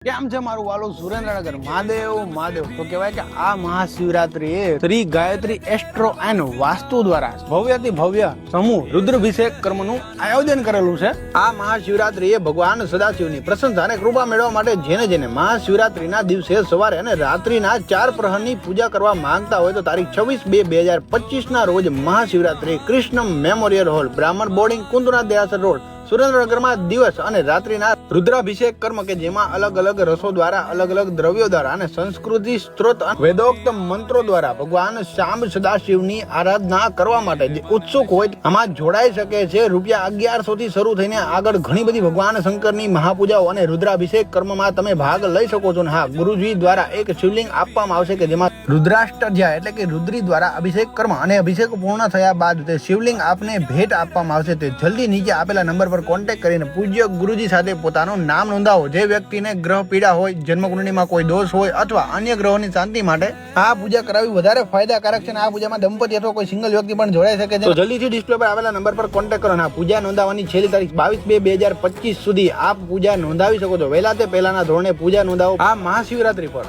કેમ છે મારું વાલું સુરેન્દ્રનગર મહાદેવ મહાદેવ તો કહેવાય કે આ મહાશિવરાત્રી એ શ્રી ગાયત્રી એસ્ટ્રો એન્ડ વાસ્તુ દ્વારા ભવ્યથી ભવ્ય સમૂહ રુદ્રાભિષેક કર્મનું આયોજન કરેલું છે। આ મહાશિવરાત્રી એ ભગવાન સદાશિવની પ્રશંસા અને કૃપા મેળવવા માટે જેને મહાશિવરાત્રીના દિવસે સવારે અને રાત્રિના 4 પ્રહરની પૂજા કરવા માંગતા હોય તો તારીખ 26/2/2025 ના રોજ મહાશિવરાત્રી કૃષ્ણ મેમોરિયલ હોલ બ્રાહ્મણ બોર્ડિંગ કુંદુના દેરાસર રોડ સુરેન્દ્રનગરમાં દિવસ અને રાત્રિના રુદ્રાભિષેક કર્મ કે જેમાં અલગ અલગ રસો દ્વારા અલગ અલગ દ્રવ્યો દ્વારા અને સંસ્કૃતિ સ્ત્રોત વેદોક્ત મંત્રો દ્વારા ભગવાન શાંબ સદાશિવની આરાધના કરવા માટે જે ઉત્સુક હોય આમાં જોડાઈ શકે છે। ₹1100 થી શરૂ થઈને આગળ ઘણી બધી ભગવાન શંકરની મહાપૂજાઓ અને રુદ્રાભિષેક કર્મમાં તમે ભાગ લઈ શકો છો। હા, ગુરુજી દ્વારા એક શિવલિંગ આપવામાં આવશે કે જેમાં રુદ્રાષ્ટધ્યાય એટલે કે રુદ્રી દ્વારા અભિષેક કર્મ અને અભિષેક પૂર્ણ થયા બાદ તે શિવલિંગ આપને ભેટ આપવામાં આવશે। તે જલ્દી નીચે આપેલા નંબર પર કોન્ટેક્ટ કરીને પૂજ્ય ગુરુજી સાથે પોતાનું નામ નોંધાવો। જે વ્યક્તિને ગ્રહ પીડા હોય, જન્મકુંડળીમાં કોઈ દોષ હોય અથવા અન્ય ગ્રહોની શાંતિ માટે આ પૂજા કરાવવી વધારે ફાયદાકારક છે। આ પૂજામાં દંપતી અથવા કોઈ સિંગલ વ્યક્તિ પણ જોડાઈ શકે છે। તો જલ્દીથી ડિસ્પ્લે પર આવેલા નંબર પર કોન્ટેક્ટ કરો। આ પૂજા નોંધાવવાની છેલ્લી તારીખ 22/2/2025 સુધી આપ પૂજા નોંધાવી શકો છો। વહેલા તે પહેલાના ધોરણે પૂજા નોંધાવો આ મહાશિવરાત્રી પર।